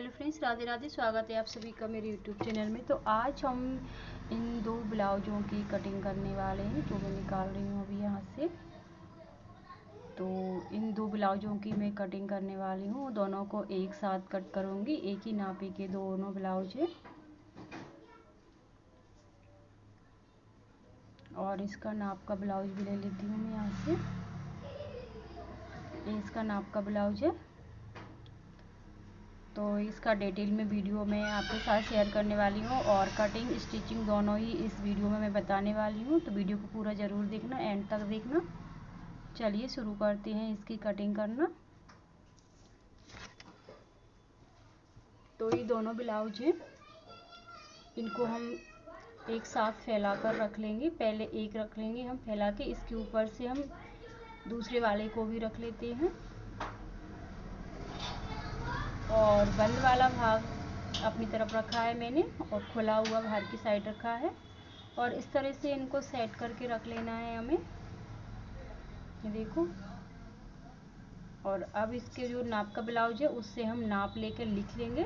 Hello friends, Radhe Radhe. स्वागत है आप सभी का मेरे यूट्यूब चैनल में। तो आज हम इन दो ब्लाउजों की कटिंग करने वाले हैं, जो मैं निकाल रही हूँ अभी यहाँ से। तो इन दो ब्लाउजों की मैं कटिंग करने वाली हूँ, दोनों को एक साथ कट करूँगी। एक ही नापी के दोनों ब्लाउज है और इसका नाप का ब्लाउज भी ले लेती हूँ मैं यहाँ से। ये इसका नाप का ब्लाउज है, तो इसका डिटेल में वीडियो मैं आपके साथ शेयर करने वाली हूँ और कटिंग स्टिचिंग दोनों ही इस वीडियो में मैं बताने वाली हूँ। तो वीडियो को पूरा ज़रूर देखना, एंड तक देखना। चलिए शुरू करते हैं इसकी कटिंग करना। तो ये दोनों ब्लाउज हैं, इनको हम एक साथ फैला कर रख लेंगे। पहले एक रख लेंगे हम फैला के, इसके ऊपर से हम दूसरे वाले को भी रख लेते हैं और बंद वाला भाग अपनी तरफ रखा है मैंने और खुला हुआ बाहर की साइड रखा है। और इस तरह से इनको सेट करके रख लेना है हमें, ये देखो। और अब इसके जो नाप का ब्लाउज है उससे हम नाप लेकर लिख लेंगे।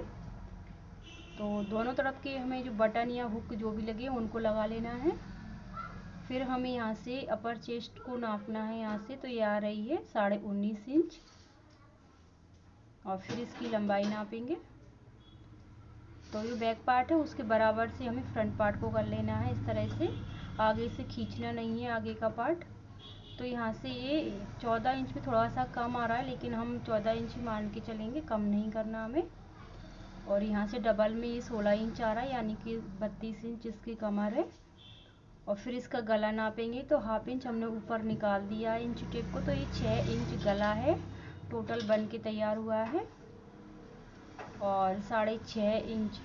तो दोनों तरफ के हमें जो बटन या हुक जो भी लगे उनको लगा लेना है। फिर हमें यहाँ से अपर चेस्ट को नापना है यहाँ से, तो ये आ रही है 19.5 इंच और फिर इसकी लंबाई नापेंगे। तो ये बैक पार्ट है उसके बराबर से हमें फ्रंट पार्ट को कर लेना है। इस तरह से आगे से खींचना नहीं है आगे का पार्ट। तो यहाँ से ये 14 इंच में थोड़ा सा कम आ रहा है, लेकिन हम 14 इंच ही मान के चलेंगे, कम नहीं करना हमें। और यहाँ से डबल में ये 16 इंच आ रहा है, यानी कि 32 इंच इसकी कमर है। और फिर इसका गला नापेंगे, तो हाफ इंच हमने ऊपर निकाल दिया है इंच टेप को। तो ये 6 इंच गला है, टोटल बन के तैयार हुआ है। और 6.5 इंच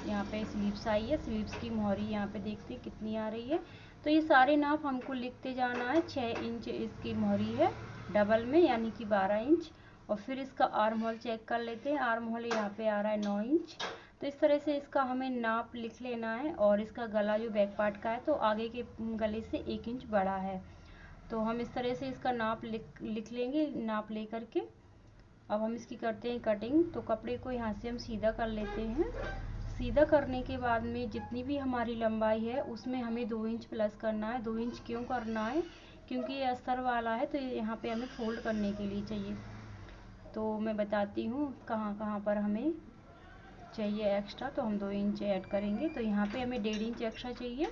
यहाँ पे स्लीव्स आई है। स्लीव्स की मोहरी यहाँ पे देखते हैं कितनी आ रही है। तो ये सारे नाप हमको लिखते जाना है। 6 इंच इसकी मोहरी है डबल में, यानी कि 12 इंच। और फिर इसका आर्म होल चेक कर लेते हैं। आर्म होल यहाँ पे आ रहा है 9 इंच। तो इस तरह से इसका हमें नाप लिख लेना है। और इसका गला जो बैक पार्ट का है, तो आगे के गले से 1 इंच बड़ा है। तो हम इस तरह से इसका नाप लिख लेंगे, नाप ले करके। अब हम इसकी करते हैं कटिंग। तो कपड़े को यहाँ से हम सीधा कर लेते हैं। सीधा करने के बाद में जितनी भी हमारी लंबाई है उसमें हमें 2 इंच प्लस करना है। 2 इंच क्यों करना है? क्योंकि ये अस्तर वाला है, तो यहाँ पे हमें फोल्ड करने के लिए चाहिए। तो मैं बताती हूँ कहाँ कहाँ पर हमें चाहिए एक्स्ट्रा। तो हम 2 इंच ऐड करेंगे। तो यहाँ पे हमें 1.5 इंच एक्स्ट्रा चाहिए,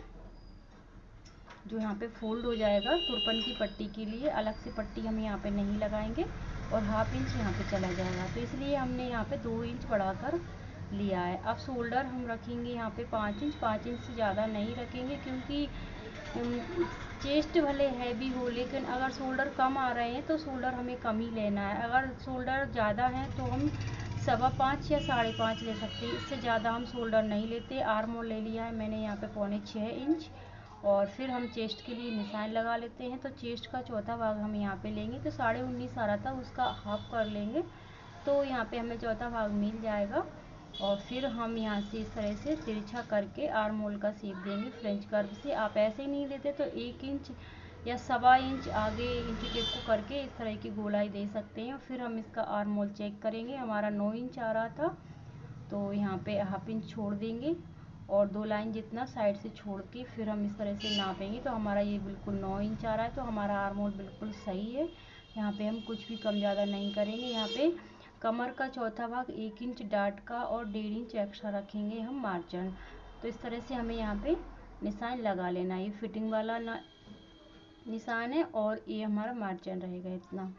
जो यहाँ पे फोल्ड हो जाएगा तुरपन की पट्टी के लिए। अलग से पट्टी हम यहाँ पे नहीं लगाएंगे। और हाफ इंच यहाँ पे चला जाएगा, तो इसलिए हमने यहाँ पे 2 इंच बढ़ाकर लिया है। अब शोल्डर हम रखेंगे यहाँ पे 5 इंच। 5 इंच से ज़्यादा नहीं रखेंगे, क्योंकि चेस्ट भले हैवी हो, लेकिन अगर शोल्डर कम आ रहे हैं तो शोल्डर हमें कम ही लेना है। अगर शोल्डर ज़्यादा है तो हम 5.25 या 5.5 ले सकते हैं, इससे ज़्यादा हम शोल्डर नहीं लेते। आर्म होल ले लिया है मैंने यहाँ पे 6.25 इंच। और फिर हम चेस्ट के लिए निशान लगा लेते हैं। तो चेस्ट का चौथा भाग हम यहाँ पे लेंगे, तो 19.5 आ रहा था, उसका हाफ कर लेंगे, तो यहाँ पे हमें चौथा भाग मिल जाएगा। और फिर हम यहाँ से इस तरह से तिरछा करके आर्म होल का शेप देंगे फ्रेंच कर्व से। आप ऐसे ही नहीं देते तो 1 इंच या 1.25 इंच आगे इंच टेप को करके इस तरह की गोलाई दे सकते हैं। फिर हम इसका आर्म होल चेक करेंगे। हमारा 9 इंच आ रहा था, तो यहाँ पे हाफ इंच छोड़ देंगे और 2 लाइन जितना साइड से छोड़ के फिर हम इस तरह से नापेंगे। तो हमारा ये बिल्कुल 9 इंच आ रहा है, तो हमारा आर्म होल बिल्कुल सही है। यहाँ पे हम कुछ भी कम ज़्यादा नहीं करेंगे। यहाँ पे कमर का चौथा भाग 1 इंच डाट का और 1.5 इंच एक्स्ट्रा रखेंगे हम मार्जिन। तो इस तरह से हमें यहाँ पे निशान लगा लेना है। ये फिटिंग वाला निशान है और ये हमारा मार्जिन रहेगा इतना।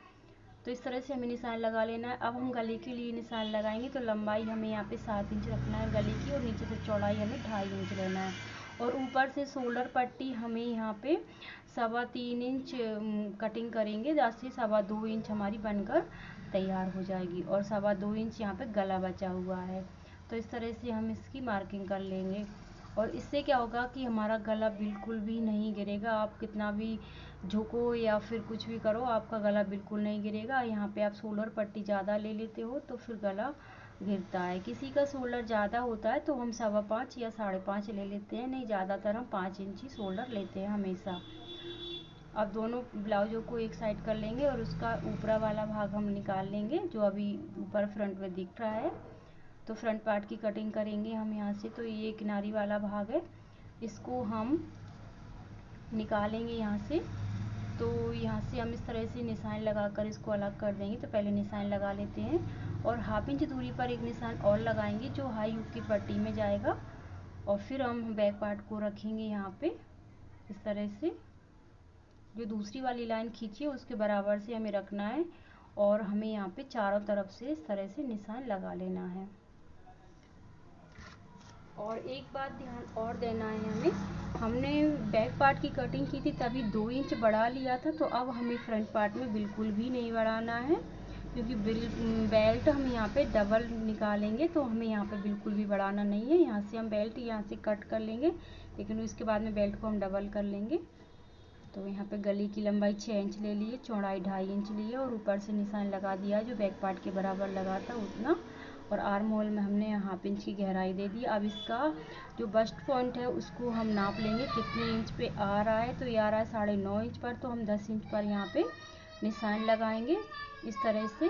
तो इस तरह से हमें निशान लगा लेना है। अब हम गले के लिए निशान लगाएंगे। तो लंबाई हमें यहाँ पे 7 इंच रखना है गले की, और नीचे से चौड़ाई हमें 2.5 इंच लेना है। और ऊपर से शोल्डर पट्टी हमें यहाँ पे 3.25 इंच कटिंग करेंगे, जैसे 2.25 इंच हमारी बनकर तैयार हो जाएगी। और 2.25 इंच यहाँ पे गला बचा हुआ है। तो इस तरह से हम इसकी मार्किंग कर लेंगे। और इससे क्या होगा कि हमारा गला बिल्कुल भी नहीं गिरेगा। आप कितना भी झुको या फिर कुछ भी करो, आपका गला बिल्कुल नहीं गिरेगा। यहाँ पे आप शोल्डर पट्टी ज़्यादा ले लेते हो तो फिर गला गिरता है। किसी का शोल्डर ज़्यादा होता है तो हम 5.25 या 5.5 ले लेते हैं, नहीं ज़्यादातर हम 5 इंच ही शोल्डर लेते हैं हमेशा। अब दोनों ब्लाउजों को एक साइड कर लेंगे और उसका ऊपरा वाला भाग हम निकाल लेंगे, जो अभी ऊपर फ्रंट में दिख रहा है। तो फ्रंट पार्ट की कटिंग करेंगे हम यहाँ से। तो ये किनारी वाला भाग है, इसको हम निकालेंगे यहाँ से। तो यहाँ से हम इस तरह से निशान लगाकर इसको अलग कर देंगे। तो पहले निशान लगा लेते हैं और 1/2 इंच दूरी पर एक निशान और लगाएंगे जो हाई हुक की पट्टी में जाएगा। और फिर हम बैक पार्ट को रखेंगे यहाँ पे इस तरह से। जो दूसरी वाली लाइन खींची है उसके बराबर से हमें रखना है और हमें यहाँ पे चारों तरफ से इस तरह से निशान लगा लेना है। और एक बात ध्यान और देना है हमें, हमने बैक पार्ट की कटिंग की थी तभी 2 इंच बढ़ा लिया था। तो अब हमें फ्रंट पार्ट में बिल्कुल भी नहीं बढ़ाना है, क्योंकि बेल्ट हम यहाँ पे डबल निकालेंगे। तो हमें यहाँ पे बिल्कुल भी बढ़ाना नहीं है। यहाँ से हम बेल्ट यहाँ से कट कर लेंगे, लेकिन उसके बाद में बेल्ट को हम डबल कर लेंगे। तो यहाँ पे गले की लंबाई 6 इंच ले लिए, चौड़ाई 2.5 इंच लिए और ऊपर से निशान लगा दिया जो बैक पार्ट के बराबर लगा था उतना। और आर्म होल में हमने 1/2 इंच की गहराई दे दी। अब इसका जो बस्ट पॉइंट है उसको हम नाप लेंगे कितने इंच पे आ रहा है। तो ये आ रहा है 9.5 इंच पर, तो हम 10 इंच पर यहाँ पे निशान लगाएंगे इस तरह से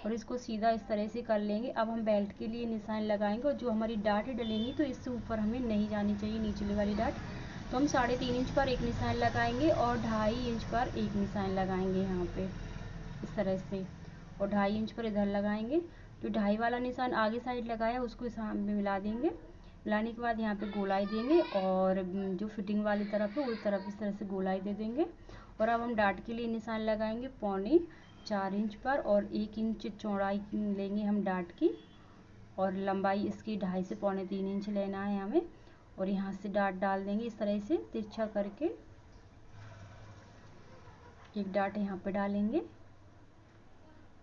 और इसको सीधा इस तरह से कर लेंगे। अब हम बेल्ट के लिए निशान लगाएंगे और जो हमारी डाट डलेंगी तो इससे ऊपर हमें नहीं जानी चाहिए निचली वाली डाट। तो हम 3.5 इंच पर एक निशान लगाएंगे और 2.5 इंच पर एक निशान लगाएंगे यहाँ पे इस तरह से, और 2.5 इंच पर इधर लगाएंगे। जो 2.5 वाला निशान आगे साइड लगाया उसको इस में मिला देंगे। मिलाने के बाद यहाँ पे गोलाई देंगे और जो फिटिंग वाली तरफ है उस तरफ इस तरह से गोलाई दे देंगे। और अब हम डाट के लिए निशान लगाएंगे 4.25 इंच पर और 1 इंच चौड़ाई लेंगे हम डाट की और लंबाई इसकी 2.5 से 3.25 इंच लेना है हमें। और यहाँ से डाट डाल देंगे इस तरह से तिरछा करके, एक डाट यहाँ पे डालेंगे।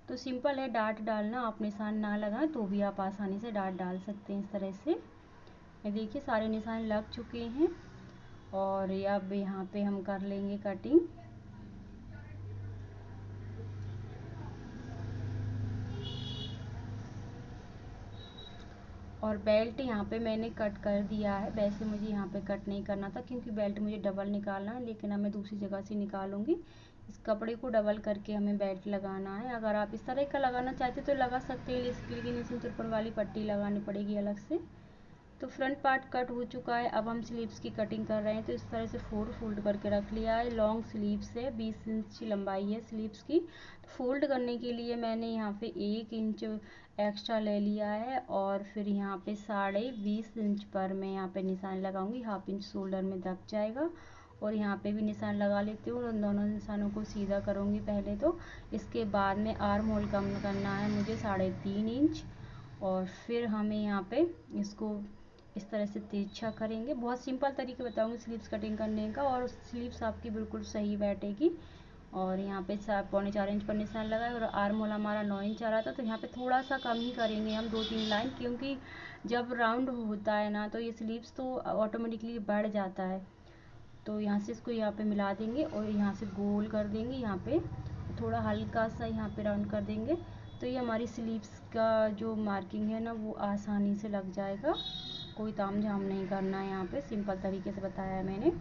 तो सिंपल है डाट डालना, आप निशान ना लगाएं तो भी आप आसानी से डाट डाल सकते हैं इस तरह से। ये देखिए सारे निशान लग चुके हैं और अब यहाँ पे हम कर लेंगे कटिंग। और बेल्ट यहाँ पे मैंने कट कर दिया है। वैसे मुझे यहाँ पे कट नहीं करना था क्योंकि बेल्ट मुझे डबल निकालना है, लेकिन अब मैं दूसरी जगह से निकालूंगी। इस कपड़े को डबल करके हमें बेल्ट लगाना है। अगर आप इस तरह का लगाना चाहते तो लगा सकते हैं, लेकिन इसमें तिरपन वाली पट्टी लगानी पड़ेगी अलग से। तो फ्रंट पार्ट कट हो चुका है। अब हम स्लीव्स की कटिंग कर रहे हैं। तो इस तरह से 4 फोल्ड करके रख लिया है। लॉन्ग स्लीव्स है, 20 इंच लंबाई है स्लीव्स की। तो फोल्ड करने के लिए मैंने यहाँ पे 1 इंच एक्स्ट्रा ले लिया है और फिर यहाँ पे 20.5 इंच पर मैं यहाँ पे निशान लगाऊंगी। 1/2 इंच शोल्डर में दब जाएगा और यहाँ पे भी निशान लगा लेती हूँ। उन दोनों निशानों को सीधा करूँगी पहले। तो इसके बाद में आर्म होल कम करना है मुझे 3.5 इंच और फिर हमें यहाँ पे इसको इस तरह से तिरछा करेंगे। बहुत सिंपल तरीके बताऊंगी स्लीव्स कटिंग करने का और स्लीव्स आपकी बिल्कुल सही बैठेगी। और यहाँ पे 4.25 इंच पर निशान लगाए और आर्म होल हमारा 9 इंच आ रहा था। तो यहाँ पे थोड़ा सा कम ही करेंगे हम 2-3 लाइन, क्योंकि जब राउंड होता है ना तो ये स्लीव्स तो ऑटोमेटिकली बढ़ जाता है। तो यहाँ से इसको यहाँ पे मिला देंगे और यहाँ से गोल कर देंगे। यहाँ पे थोड़ा हल्का सा यहाँ पे राउंड कर देंगे तो ये हमारी स्लीव्स का जो मार्किंग है ना वो आसानी से लग जाएगा। कोई ताम झाम नहीं करना है, यहाँ पे सिंपल तरीके से बताया है मैंने।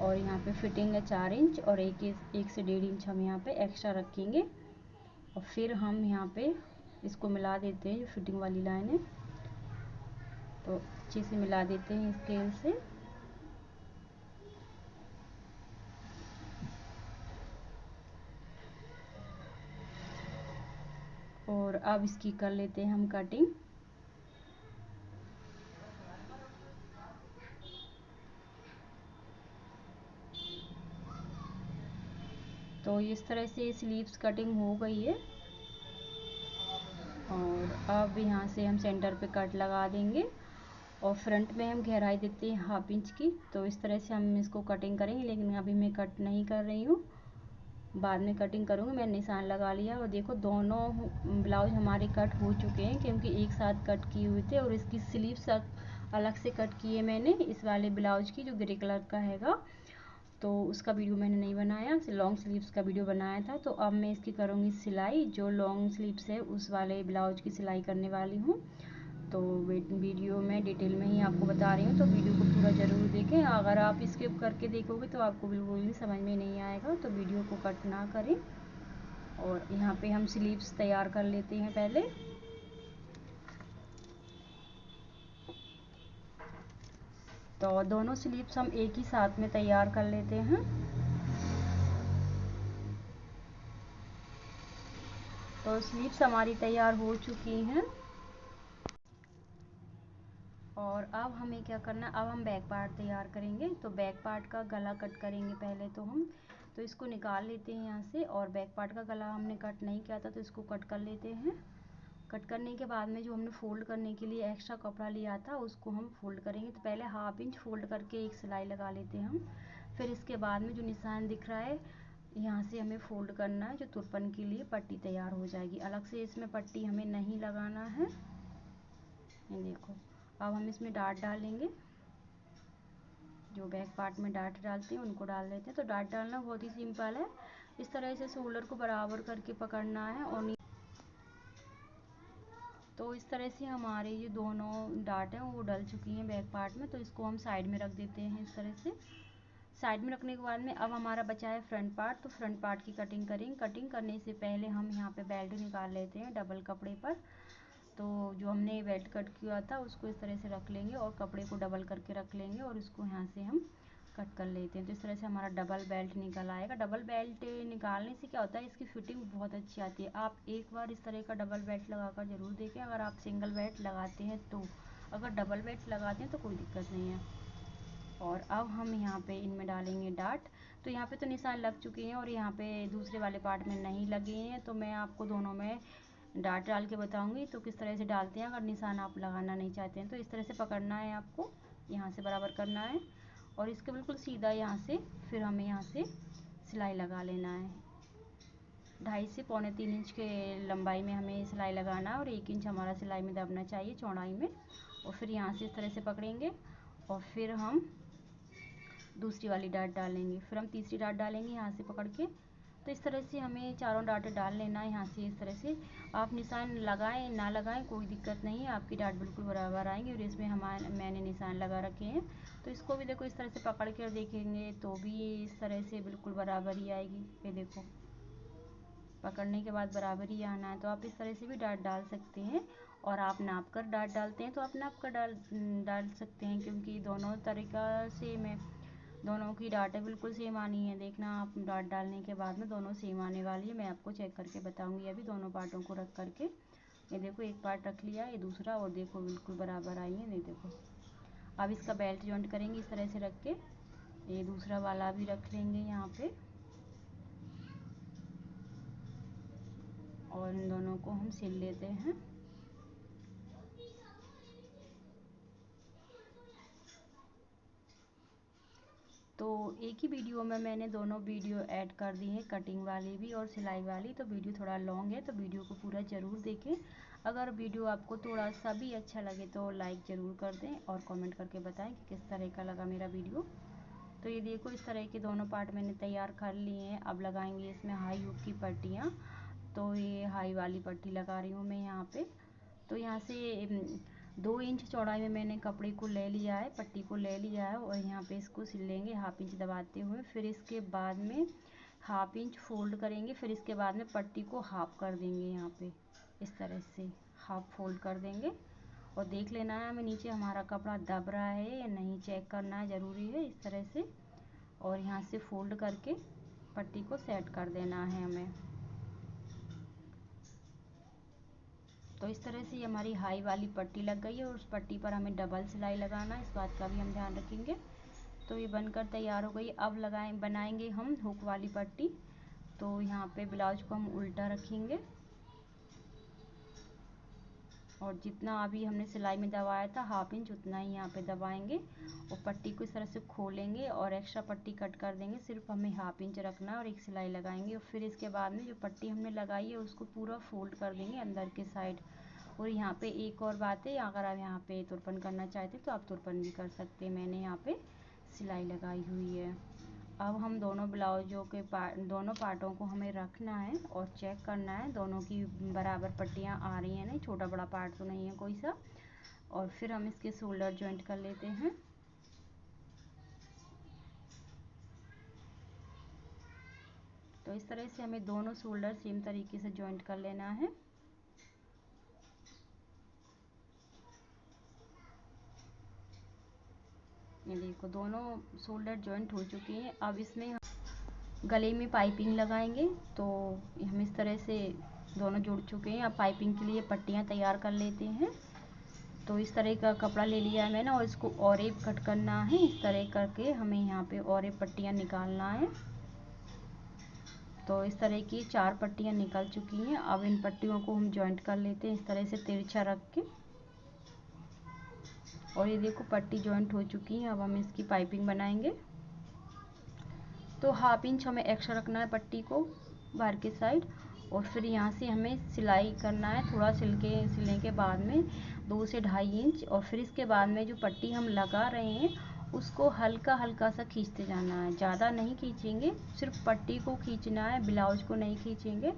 और यहाँ पे फिटिंग है 4 इंच और 1 से 1.5 इंच हम यहाँ पे एक्स्ट्रा रखेंगे। और फिर हम यहाँ पे इसको मिला देते हैं। जो फिटिंग वाली लाइन है तो अच्छे से मिला देते हैं स्केल से। और अब इसकी कर लेते हैं हम कटिंग। तो इस तरह से स्लीव्स कटिंग हो गई है और अब यहाँ से हम सेंटर पे कट लगा देंगे और फ्रंट में हम गहराई देते हैं 1/2 इंच की। तो इस तरह से हम इसको कटिंग करेंगे, लेकिन अभी मैं कट नहीं कर रही हूँ, बाद में कटिंग करूँगी। मैंने निशान लगा लिया और देखो दोनों ब्लाउज हमारे कट हो चुके हैं क्योंकि एक साथ कट किए हुए थे। और इसकी स्लीव्स अलग से कट किए मैंने इस वाले ब्लाउज की जो ग्रे कलर का हैगा। तो उसका वीडियो मैंने नहीं बनाया, लॉन्ग स्लीव्स का वीडियो बनाया था। तो अब मैं इसकी करूँगी सिलाई। जो लॉन्ग स्लीव्स है उस वाले ब्लाउज की सिलाई करने वाली हूँ। तो वीडियो में डिटेल में ही आपको बता रही हूँ, तो वीडियो को पूरा ज़रूर देखें। अगर आप स्किप करके देखोगे तो आपको बिल्कुल भी समझ में नहीं आएगा, तो वीडियो को कट ना करें। और यहाँ पे हम स्लीव्स तैयार कर लेते हैं पहले। तो दोनों स्लीव्स हम एक ही साथ में तैयार कर लेते हैं। तो स्लीव्स हमारी तैयार हो चुकी हैं और अब हमें क्या करना है, अब हम बैक पार्ट तैयार करेंगे। तो बैक पार्ट का गला कट करेंगे पहले तो हम, तो इसको निकाल लेते हैं यहाँ से। और बैक पार्ट का गला हमने कट नहीं किया था तो इसको कट कर लेते हैं। कट करने के बाद में जो हमने फोल्ड करने के लिए एक्स्ट्रा कपड़ा लिया था उसको हम फोल्ड करेंगे। तो पहले 1/2 इंच फोल्ड करके एक सिलाई लगा लेते हैं हम। फिर इसके बाद में जो निशान दिख रहा है यहाँ से हमें फोल्ड करना है, जो तुरपन के लिए पट्टी तैयार हो जाएगी। अलग से इसमें पट्टी हमें नहीं लगाना है। ये देखो, अब हम इसमें डाट डालेंगे। जो बैक पार्ट में डाट डालते हैं उनको डाल लेते हैं। तो डाट डालना बहुत ही सिंपल है। इस तरह से शोल्डर को बराबर करके पकड़ना है और तो इस तरह से हमारे ये दोनों डाट हैं वो डल चुकी हैं बैक पार्ट में। तो इसको हम साइड में रख देते हैं इस तरह से। साइड में रखने के बाद में अब हमारा बचा है फ्रंट पार्ट। तो फ्रंट पार्ट की कटिंग करेंगे। कटिंग करने से पहले हम यहाँ पे बेल्ट निकाल लेते हैं डबल कपड़े पर। तो जो हमने बेल्ट कट किया था उसको इस तरह से रख लेंगे और कपड़े को डबल करके रख लेंगे और इसको यहाँ से हम कट कर लेते हैं। तो इस तरह से हमारा डबल बेल्ट निकल आएगा। डबल बेल्ट निकालने से क्या होता है, इसकी फिटिंग बहुत अच्छी आती है। आप एक बार इस तरह का डबल बेल्ट लगा कर ज़रूर देखें अगर आप सिंगल बेल्ट लगाते हैं तो। अगर डबल बेल्ट लगाते हैं तो कोई दिक्कत नहीं है। और अब हम यहाँ पे इनमें डालेंगे डाट। तो यहाँ पे तो निशान लग चुके हैं और यहाँ पे दूसरे वाले पार्ट में नहीं लगे हैं। तो मैं आपको दोनों में डाट डाल के बताऊंगी तो किस तरह से डालते हैं। अगर निशान आप लगाना नहीं चाहते हैं तो इस तरह से पकड़ना है आपको, यहाँ से बराबर करना है और इसके बिल्कुल सीधा यहाँ से फिर हमें यहाँ से सिलाई लगा लेना है। 2.5 से 2.25 इंच के लंबाई में हमें सिलाई लगाना है और 1 इंच हमारा सिलाई में दबना चाहिए चौड़ाई में। और फिर यहाँ से इस तरह से पकड़ेंगे और फिर हम दूसरी वाली डाट डालेंगे। फिर हम तीसरी डाट डालेंगे यहाँ से पकड़ के। तो इस तरह से हमें चारों डाटें डाल लेना है यहाँ से। इस तरह से आप निशान लगाएं ना लगाएं कोई दिक्कत नहीं है, आपकी डाट बिल्कुल बराबर आएंगी। और इसमें मैंने निशान लगा रखे हैं। तो इसको भी देखो इस तरह से पकड़ कर देखेंगे तो भी इस तरह से बिल्कुल बराबर ही आएगी। ये देखो, पकड़ने के बाद बराबर ही आना है। तो आप इस तरह से भी डाट डाल सकते हैं। और आप नाप कर डाट डालते हैं तो आप नाप कर डाल सकते हैं, क्योंकि दोनों तरीका सेम है। दोनों की डाटें बिल्कुल सेम आनी है। देखना आप डाट डालने के बाद में दोनों सेम आने वाली है। मैं आपको चेक करके बताऊंगी अभी दोनों पार्टों को रख करके। ये देखो, एक पार्ट रख लिया, ये दूसरा, और देखो बिल्कुल बराबर आई है। ये देखो, अब इसका बेल्ट जॉइंट करेंगे इस तरह से रख के। ये दूसरा वाला भी रख लेंगे यहाँ पे और इन दोनों को हम सिल लेते हैं। तो एक ही वीडियो में मैंने दोनों वीडियो ऐड कर दी हैं, कटिंग वाली भी और सिलाई वाली। तो वीडियो थोड़ा लॉन्ग है तो वीडियो को पूरा ज़रूर देखें। अगर वीडियो आपको थोड़ा सा भी अच्छा लगे तो लाइक ज़रूर कर दें और कमेंट करके बताएं कि किस तरह का लगा मेरा वीडियो। तो ये देखो, इस तरह के दोनों पार्ट मैंने तैयार कर लिए हैं। अब लगाएंगे इसमें हाई हुक की पट्टियाँ। तो ये हाई वाली पट्टी लगा रही हूँ मैं यहाँ पे। तो यहाँ से 2 इंच चौड़ाई में मैंने कपड़े को ले लिया है, पट्टी को ले लिया है और यहाँ पे इसको सिल लेंगे 1/2 इंच दबाते हुए। फिर इसके बाद में 1/2 इंच फोल्ड करेंगे। फिर इसके बाद में पट्टी को हाफ कर देंगे यहाँ पे इस तरह से हाफ फोल्ड कर देंगे। और देख लेना है हमें नीचे हमारा कपड़ा दब रहा है या नहीं, चेक करना है ज़रूरी है इस तरह से। और यहाँ से फोल्ड करके पट्टी को सेट कर देना है हमें। तो इस तरह से हमारी हाई वाली पट्टी लग गई है और उस पट्टी पर हमें डबल सिलाई लगाना है, इस बात का भी हम ध्यान रखेंगे। तो ये बनकर तैयार हो गई। अब बनाएंगे हम हुक वाली पट्टी। तो यहाँ पे ब्लाउज को हम उल्टा रखेंगे और जितना अभी हमने सिलाई में दबाया था 1/2 इंच उतना ही यहाँ पे दबाएंगे और पट्टी को इस तरह से खोलेंगे और एक्स्ट्रा पट्टी कट कर देंगे। सिर्फ हमें 1/2 इंच रखना है और एक सिलाई लगाएंगे। और फिर इसके बाद में जो पट्टी हमने लगाई है उसको पूरा फोल्ड कर देंगे अंदर के साइड। और यहाँ पे एक और बात है, अगर आप यहाँ पे तुरपन करना चाहते तो आप तुरपन भी कर सकते हैं। मैंने यहाँ पे सिलाई लगाई हुई है। अब हम दोनों ब्लाउजों के दोनों पार्टों को हमें रखना है और चेक करना है दोनों की बराबर पट्टियाँ आ रही हैं नहीं, छोटा बड़ा पार्ट तो नहीं है कोई सा। और फिर हम इसके शोल्डर जॉइंट कर लेते हैं। तो इस तरह से हमें दोनों शोल्डर सेम तरीके से जॉइंट कर लेना है। ये देखो दोनों शोल्डर जॉइंट हो चुके हैं। अब इसमें गले में पाइपिंग लगाएंगे। तो हम इस तरह से दोनों जुड़ चुके हैं। अब पाइपिंग के लिए पट्टियाँ तैयार कर लेते हैं। तो इस तरह का कपड़ा ले लिया है मैंने और इसको और एक कट करना है। इस तरह करके हमें यहाँ पे और एक पट्टियाँ निकालना है। तो इस तरह की 4 पट्टियाँ निकल चुकी हैं। अब इन पट्टियों को हम जॉइंट कर लेते हैं इस तरह से तिरछा रख के। और ये देखो पट्टी जॉइंट हो चुकी है। अब हम इसकी पाइपिंग बनाएंगे। तो 1/2 इंच हमें एक्स्ट्रा रखना है पट्टी को बाहर के साइड। और फिर यहाँ से हमें सिलाई करना है। थोड़ा सिलने के बाद में 2 से 2.5 इंच। और फिर इसके बाद में जो पट्टी हम लगा रहे हैं उसको हल्का हल्का सा खींचते जाना है। ज़्यादा नहीं खींचेंगे, सिर्फ पट्टी को खींचना है, ब्लाउज को नहीं खींचेंगे।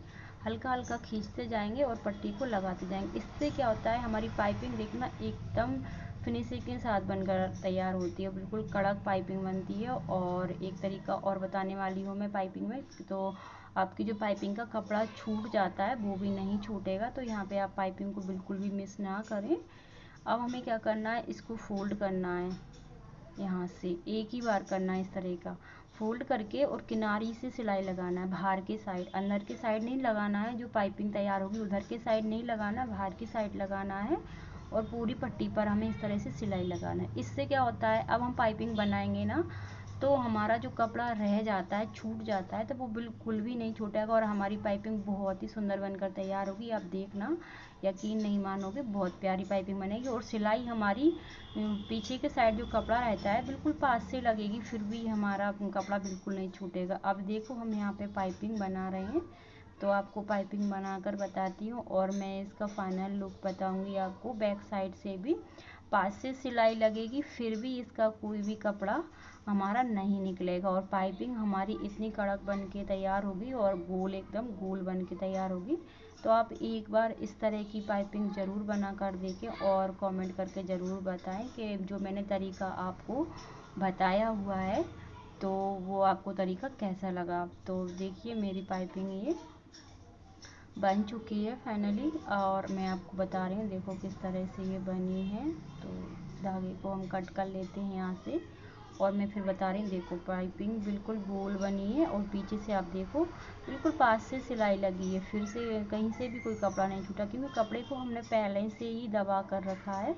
हल्का हल्का खींचते जाएंगे और पट्टी को लगाते जाएंगे। इससे क्या होता है, हमारी पाइपिंग देखना एकदम फिनिशिंग के साथ बनकर तैयार होती है। बिल्कुल कड़क पाइपिंग बनती है। और एक तरीका और बताने वाली हूँ मैं पाइपिंग में, तो आपकी जो पाइपिंग का कपड़ा छूट जाता है वो भी नहीं छूटेगा। तो यहाँ पे आप पाइपिंग को बिल्कुल भी मिस ना करें। अब हमें क्या करना है, इसको फोल्ड करना है। यहाँ से एक ही बार करना है इस तरह का फोल्ड करके, और किनारी से सिलाई लगाना है बाहर के साइड। अंदर के साइड नहीं लगाना है, जो पाइपिंग तैयार होगी उधर के साइड नहीं लगाना, बाहर की साइड लगाना है। और पूरी पट्टी पर हमें इस तरह से सिलाई लगाना है। इससे क्या होता है, अब हम पाइपिंग बनाएंगे ना तो हमारा जो कपड़ा रह जाता है, छूट जाता है, तो वो बिल्कुल भी नहीं छूटेगा और हमारी पाइपिंग बहुत ही सुंदर बनकर तैयार होगी। आप देखना, यकीन नहीं मानोगे, बहुत प्यारी पाइपिंग बनेगी। और सिलाई हमारी पीछे के साइड जो कपड़ा रहता है बिल्कुल पास से लगेगी, फिर भी हमारा कपड़ा बिल्कुल नहीं छूटेगा। अब देखो हम यहाँ पे पाइपिंग बना रहे हैं। तो आपको पाइपिंग बनाकर बताती हूँ और मैं इसका फाइनल लुक बताऊँगी आपको। बैक साइड से भी पास से सिलाई लगेगी, फिर भी इसका कोई भी कपड़ा हमारा नहीं निकलेगा। और पाइपिंग हमारी इतनी कड़क बन के तैयार होगी और गोल, एकदम गोल बन के तैयार होगी। तो आप एक बार इस तरह की पाइपिंग ज़रूर बना कर देखें और कमेंट करके ज़रूर बताएं कि जो मैंने तरीका आपको बताया हुआ है तो वो आपको तरीका कैसा लगा। तो देखिए मेरी पाइपिंग ये बन चुकी है फाइनली, और मैं आपको बता रही हूँ देखो किस तरह से ये बनी है। तो धागे को हम कट कर लेते हैं यहाँ से, और मैं फिर बता रही हूँ देखो पाइपिंग बिल्कुल गोल बनी है और पीछे से आप देखो बिल्कुल पास से सिलाई लगी है, फिर से कहीं से भी कोई कपड़ा नहीं छूटा, क्योंकि कपड़े को हमने पहले से ही दबा कर रखा है,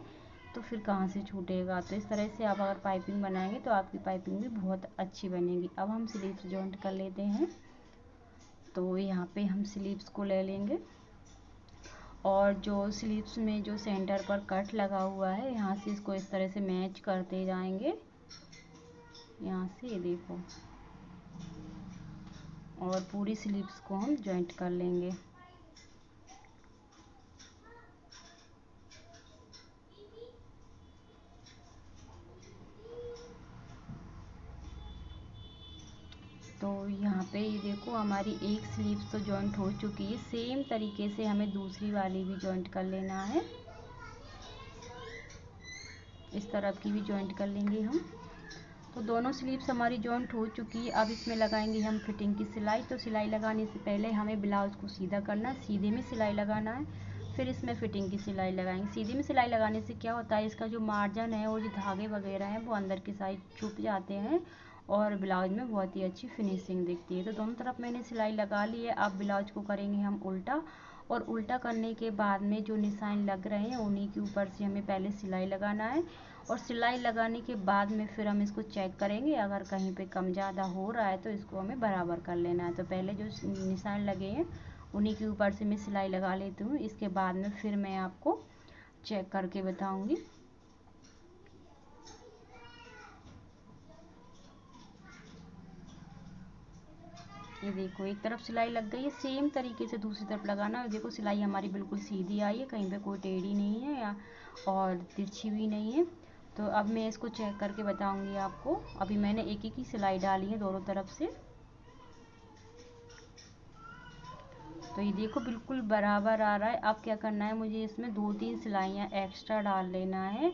तो फिर कहाँ से छूटेगा। तो इस तरह से आप अगर पाइपिंग बनाएंगे तो आपकी पाइपिंग भी बहुत अच्छी बनेगी। अब हम स्लीव्स जॉइंट कर लेते हैं। तो यहाँ पे हम स्लीव्स को ले लेंगे और जो स्लीव्स में जो सेंटर पर कट लगा हुआ है यहाँ से इसको इस तरह से मैच करते जाएंगे, यहाँ से ये देखो, और पूरी स्लीव्स को हम जॉइंट कर लेंगे। तो यहाँ पे ये देखो हमारी एक स्लीव्स तो जॉइंट हो चुकी है। सेम तरीके से हमें दूसरी वाली भी जॉइंट कर लेना है, इस तरफ की भी जॉइंट कर लेंगे हम। तो दोनों स्लीव्स हमारी जॉइंट हो चुकी है। अब इसमें लगाएंगे हम फिटिंग की सिलाई। तो सिलाई लगाने से पहले हमें ब्लाउज़ को सीधा करना है, सीधे में सिलाई लगाना है, फिर इसमें फिटिंग की सिलाई लगाएंगे। सीधे में सिलाई लगाने से क्या होता है, इसका जो मार्जिन है और जो धागे वगैरह हैं वो अंदर की साइड छुप जाते हैं और ब्लाउज में बहुत ही अच्छी फिनिशिंग दिखती है। तो दोनों तरफ मैंने सिलाई लगा ली है। अब ब्लाउज को करेंगे हम उल्टा, और उल्टा करने के बाद में जो निशान लग रहे हैं उन्हीं के ऊपर से हमें पहले सिलाई लगाना है। और सिलाई लगाने के बाद में फिर हम इसको चेक करेंगे, अगर कहीं पे कम ज़्यादा हो रहा है तो इसको हमें बराबर कर लेना है। तो पहले जो निशान लगे हैं उन्हीं के ऊपर से मैं सिलाई लगा लेती हूँ, इसके बाद में फिर मैं आपको चेक करके बताऊँगी। ये देखो एक तरफ सिलाई लग गई है, सेम तरीके से दूसरी तरफ लगाना है। देखो सिलाई हमारी बिल्कुल सीधी आई है, कहीं पे कोई टेढ़ी नहीं है या और तिरछी भी नहीं है। तो अब मैं इसको चेक करके बताऊंगी आपको। अभी मैंने एक एक ही सिलाई डाली है दोनों तरफ से। तो ये देखो बिल्कुल बराबर आ रहा है। अब क्या करना है, मुझे इसमें 2-3 सिलाइयाँ एक्स्ट्रा डाल लेना है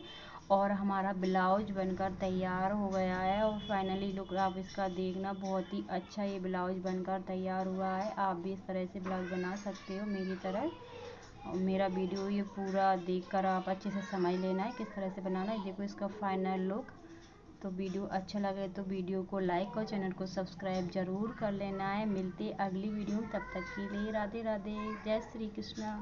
और हमारा ब्लाउज बनकर तैयार हो गया है। और फाइनली लुक आप इसका देखना, बहुत ही अच्छा ये ब्लाउज बनकर तैयार हुआ है। आप भी इस तरह से ब्लाउज बना सकते हो मेरी तरह। और मेरा वीडियो ये पूरा देखकर आप अच्छे से समझ लेना है किस तरह से बनाना है। देखो इसका फाइनल लुक। तो वीडियो अच्छा लगे तो वीडियो को लाइक और चैनल को सब्सक्राइब ज़रूर कर लेना है। मिलते अगली वीडियो, तब तक के लिए राधे राधे, जय श्री कृष्णा।